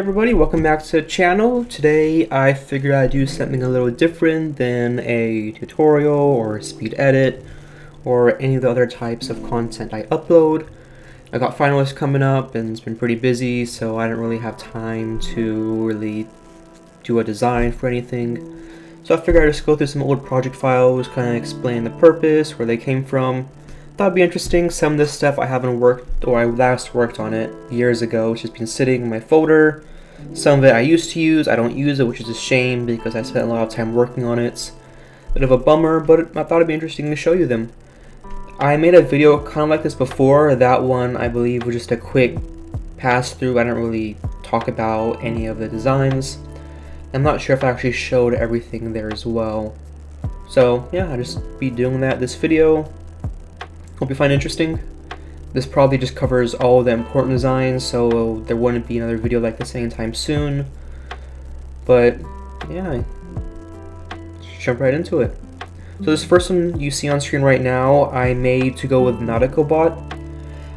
Everybody, welcome back to the channel. Today I figured I'd do something a little different than a tutorial or a speed edit or any of the other types of content I upload. I got finalists coming up and it's been pretty busy, so I didn't really have time to really do a design for anything. So I figured I'd just go through some old project files, kind of explain the purpose, where they came from. Thought it'd be interesting. Some of this stuff I haven't worked, or I last worked on it years ago, which has been sitting in my folder. Some of it I used to use, I don't use it, which is a shame because I spent a lot of time working on it. Bit of a bummer, but I thought it'd be interesting to show you them. I made a video kind of like this before. That one I believe was just a quick pass through. I didn't really talk about any of the designs. I'm not sure if I actually showed everything there as well. So yeah, I'll just be doing that this video. Hope you find it interesting. This probably just covers all the important designs, so there wouldn't be another video like this anytime soon. But yeah, let's jump right into it. So this first one you see on screen right now, I made to go with NauticoBot.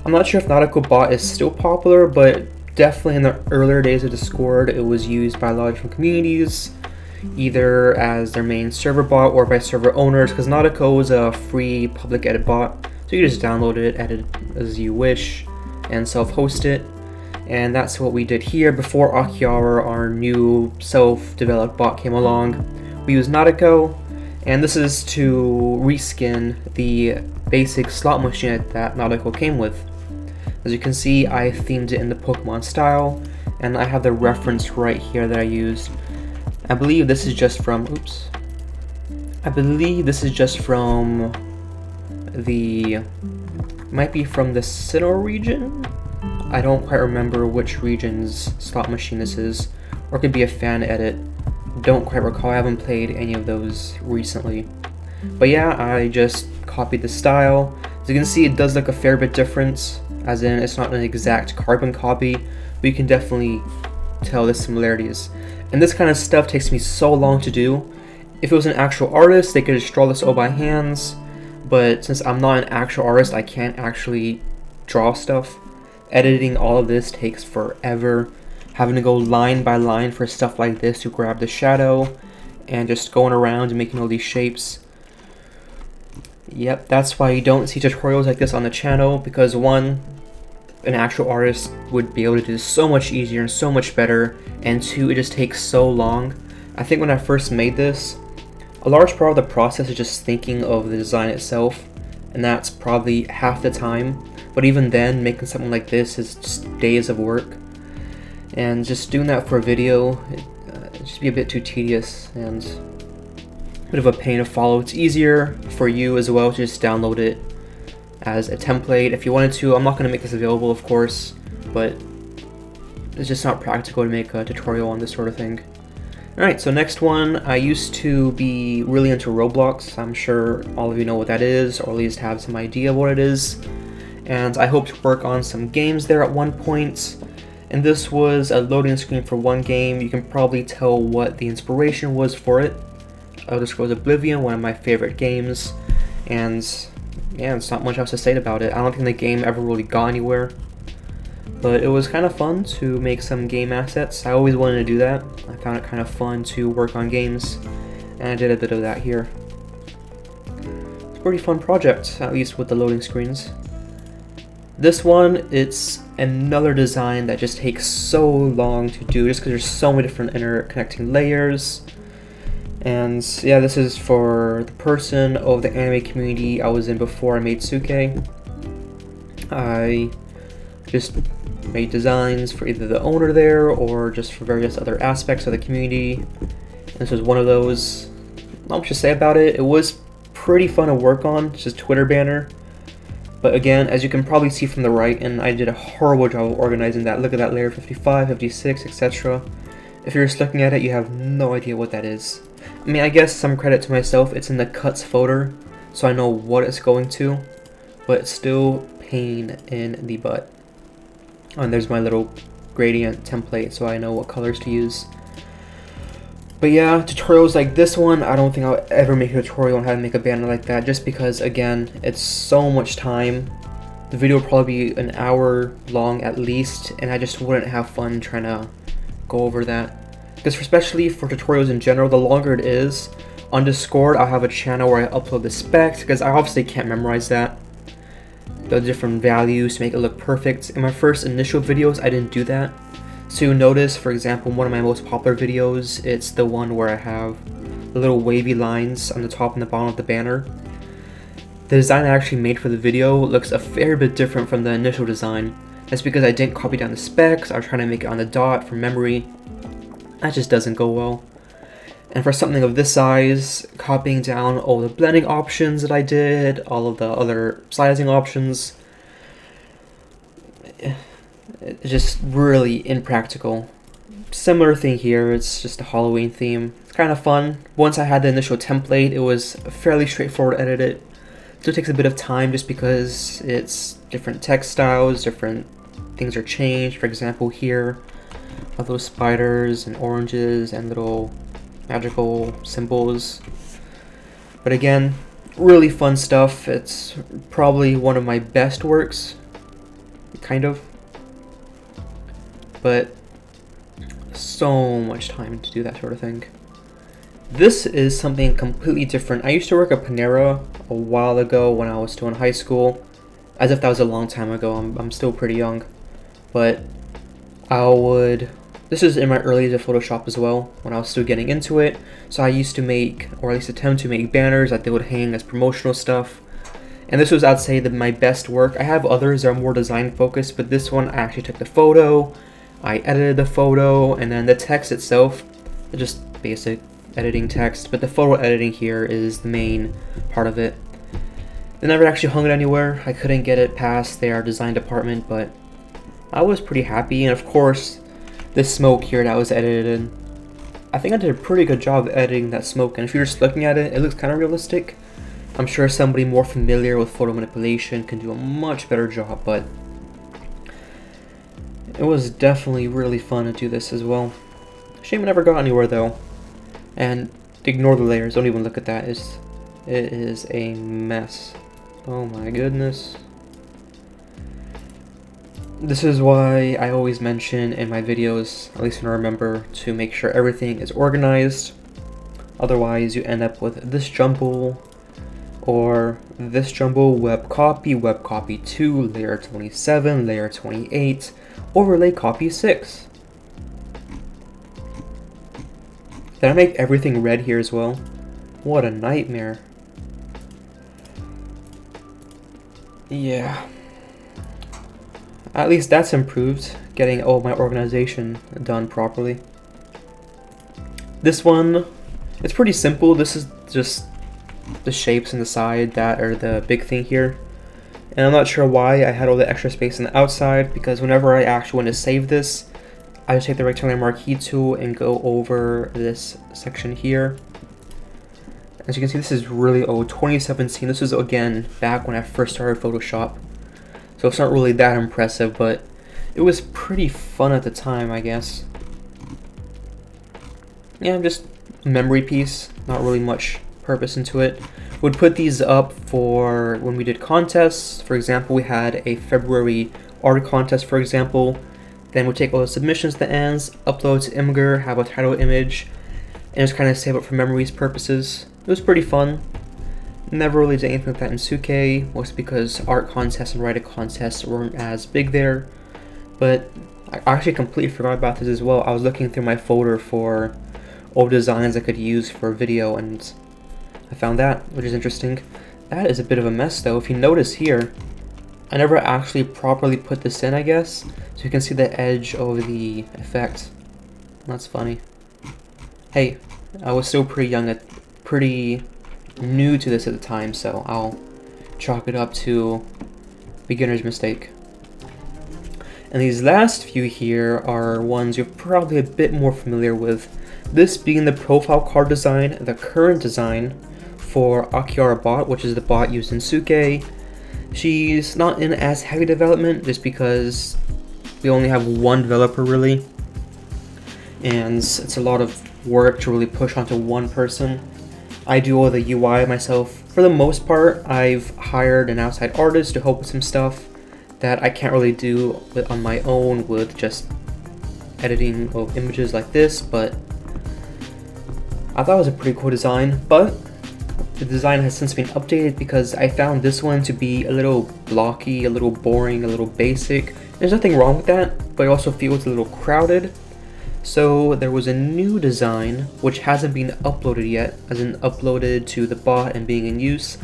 I'm not sure if NauticoBot is still popular, but definitely in the earlier days of Discord, it was used by a lot of different communities, either as their main server bot or by server owners, because Nautico is a free public edit bot. So you can just download it, edit it as you wish, and self-host it. And that's what we did here before Akiara, our new self-developed bot, came along. We used Nautico, and this is to reskin the basic slot machine that Nautico came with. As you can see, I themed it in the Pokemon style, and I have the reference right here that I used. I believe this is just from, might be from the Sinnoh region? I don't quite remember which region's slot machine this is, or it could be a fan edit. Don't quite recall, I haven't played any of those recently. But yeah, I just copied the style. As you can see, it does look a fair bit different, as in it's not an exact carbon copy, but you can definitely tell the similarities. And this kind of stuff takes me so long to do. If it was an actual artist, they could just draw this all by hands. But since I'm not an actual artist, I can't actually draw stuff. Editing all of this takes forever. Having to go line by line for stuff like this to grab the shadow, and just going around and making all these shapes. Yep, that's why you don't see tutorials like this on the channel, because one, an actual artist would be able to do this so much easier and so much better, and two, it just takes so long. I think when I first made this, a large part of the process is just thinking of the design itself, and that's probably half the time. But even then, making something like this is just days of work. And just doing that for a video, it'd just be a bit too tedious and a bit of a pain to follow. It's easier for you as well to just download it as a template if you wanted to. I'm not going to make this available, of course, but it's just not practical to make a tutorial on this sort of thing. Alright, so next one, I used to be really into Roblox. I'm sure all of you know what that is, or at least have some idea of what it is. And I hope to work on some games there at one point. And this was a loading screen for one game. You can probably tell what the inspiration was for it. Elder Scrolls Oblivion, one of my favorite games. And yeah, it's not much else to say about it. I don't think the game ever really got anywhere. But it was kind of fun to make some game assets. I always wanted to do that. I found it kind of fun to work on games, and I did a bit of that here. It's a pretty fun project, at least with the loading screens. This one, it's another design that just takes so long to do, just because there's so many different interconnecting layers. And yeah, this is for the person of the anime community I was in before I made Suke. I just made designs for either the owner there or just for various other aspects of the community. And this was one of those. Not much to say about it. It was pretty fun to work on. It's just a Twitter banner. But again, as you can probably see from the right, and I did a horrible job of organizing that. Look at that layer 55, 56, etc. If you're just looking at it, you have no idea what that is. I mean, I guess some credit to myself, it's in the cuts folder, so I know what it's going to, but it's still pain in the butt. And there's my little gradient template, so I know what colors to use. But yeah, tutorials like this one, I don't think I'll ever make a tutorial on how to make a banner like that, just because, again, it's so much time. The video will probably be an hour long at least, and I just wouldn't have fun trying to go over that. Because especially for tutorials in general, the longer it is, on Discord I'll have a channel where I upload the specs, because I obviously can't memorize that. The different values to make it look perfect. In my first initial videos, I didn't do that. So you'll notice, for example, one of my most popular videos, it's the one where I have the little wavy lines on the top and the bottom of the banner. The design I actually made for the video looks a fair bit different from the initial design. That's because I didn't copy down the specs, I was trying to make it on the dot from memory. That just doesn't go well. And for something of this size, copying down all the blending options that I did, all of the other sizing options, it's just really impractical. Similar thing here, it's just a Halloween theme. It's kind of fun. Once I had the initial template, it was fairly straightforward to edit it. Still takes a bit of time just because it's different text styles, different things are changed. For example, here, all those spiders and oranges and little magical symbols. But again, really fun stuff. It's probably one of my best works, kind of. But so much time to do that sort of thing. This is something completely different. I used to work at Panera a while ago when I was still in high school. As if that was a long time ago. I'm still pretty young. But this is in my early days of Photoshop as well, when I was still getting into it. So I used to make, or at least attempt to make, banners that they would hang as promotional stuff. And this was, I'd say, my best work. I have others that are more design focused, but this one I actually took the photo, I edited the photo, and then the text itself, just basic editing text, but the photo editing here is the main part of it. They never actually hung it anywhere. I couldn't get it past their design department, but I was pretty happy. And of course, this smoke here that was edited in, I think I did a pretty good job of editing that smoke, and if you're just looking at it, it looks kind of realistic. I'm sure somebody more familiar with photo manipulation can do a much better job, but it was definitely really fun to do this as well. Shame I never got anywhere though. And ignore the layers, don't even look at that. It is a mess. Oh my goodness. This is why I always mention in my videos, at least when I remember, to make sure everything is organized. Otherwise you end up with this jumble, or this jumble, web copy 2, layer 27, layer 28, overlay copy 6. Did I make everything red here as well? What a nightmare. Yeah. At least that's improved, getting all my organization done properly. This one, it's pretty simple. This is just the shapes on the side that are the big thing here. And I'm not sure why I had all the extra space on the outside, because whenever I actually want to save this, I just take the rectangular marquee tool and go over this section here. As you can see, this is really old, 2017. This was, again, back when I first started Photoshop. So it's not really that impressive, but it was pretty fun at the time, I guess. Yeah, just a memory piece, not really much purpose into it. Would put these up for when we did contests. For example, we had a February art contest, for example. Then we'd take all the submissions to the ends, upload to Imgur, have a title image, and just kind of save it for memories purposes. It was pretty fun. Never really did anything like that in Suke, mostly because art contests and writing contests weren't as big there. But I actually completely forgot about this as well. I was looking through my folder for old designs I could use for video, and I found that, which is interesting. That is a bit of a mess though. If you notice here, I never actually properly put this in, I guess. So you can see the edge of the effect. That's funny. Hey, I was still pretty new to this at the time, so I'll chalk it up to beginner's mistake. And these last few here are ones you're probably a bit more familiar with. This being the profile card design, the current design for Akiara Bot, which is the bot used in Suke. She's not in as heavy development just because we only have one developer really, and it's a lot of work to really push onto one person. I do all the UI myself. For the most part, I've hired an outside artist to help with some stuff that I can't really do on my own with just editing of images like this, but I thought it was a pretty cool design. But the design has since been updated because I found this one to be a little blocky, a little boring, a little basic. There's nothing wrong with that, but it also feels a little crowded. So there was a new design which hasn't been uploaded yet, as in uploaded to the bot and being in use.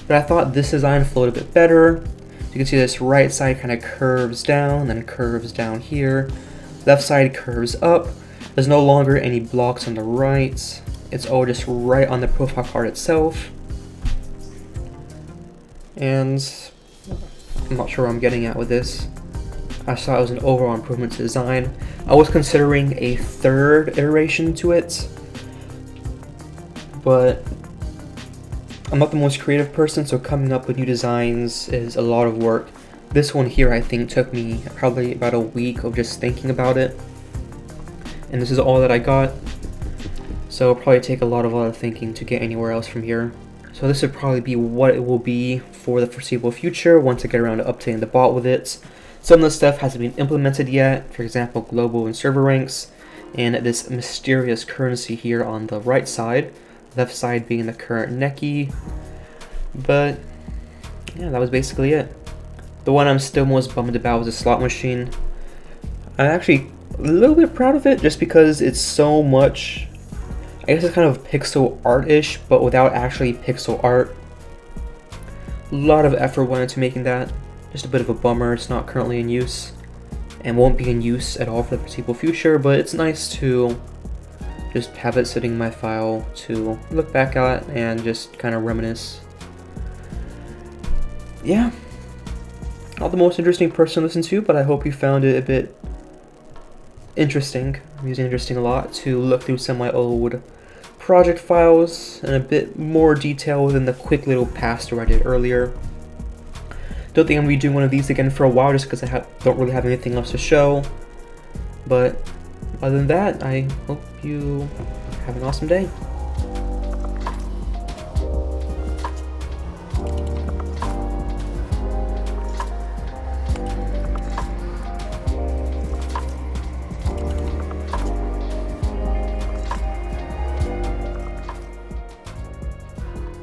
But I thought this design flowed a bit better. You can see this right side kind of curves down, then curves down here. Left side curves up. There's no longer any blocks on the right. It's all just right on the profile card itself. And I'm not sure what I'm getting at with this. I saw it was an overall improvement to design. I was considering a third iteration to it, but I'm not the most creative person, so coming up with new designs is a lot of work. This one here, I think, took me probably about a week of just thinking about it. And this is all that I got. So it'll probably take a lot of thinking to get anywhere else from here. So this would probably be what it will be for the foreseeable future once I get around to updating the bot with it. Some of the stuff hasn't been implemented yet, for example, global and server ranks, and this mysterious currency here on the right side, left side being the current Neki. But yeah, that was basically it. The one I'm still most bummed about was the slot machine. I'm actually a little bit proud of it just because it's so much, I guess it's kind of pixel art-ish, but without actually pixel art. A lot of effort went into making that. Just a bit of a bummer, it's not currently in use and won't be in use at all for the foreseeable future, but it's nice to just have it sitting in my file to look back at and just kind of reminisce. Yeah, not the most interesting person to listen to, but I hope you found it a bit interesting. I'm using interesting a lot to look through some of my old project files in a bit more detail than the quick little pass-through I did earlier. Don't think I'm going to be doing one of these again for a while just because I don't really have anything else to show. But other than that, I hope you have an awesome day.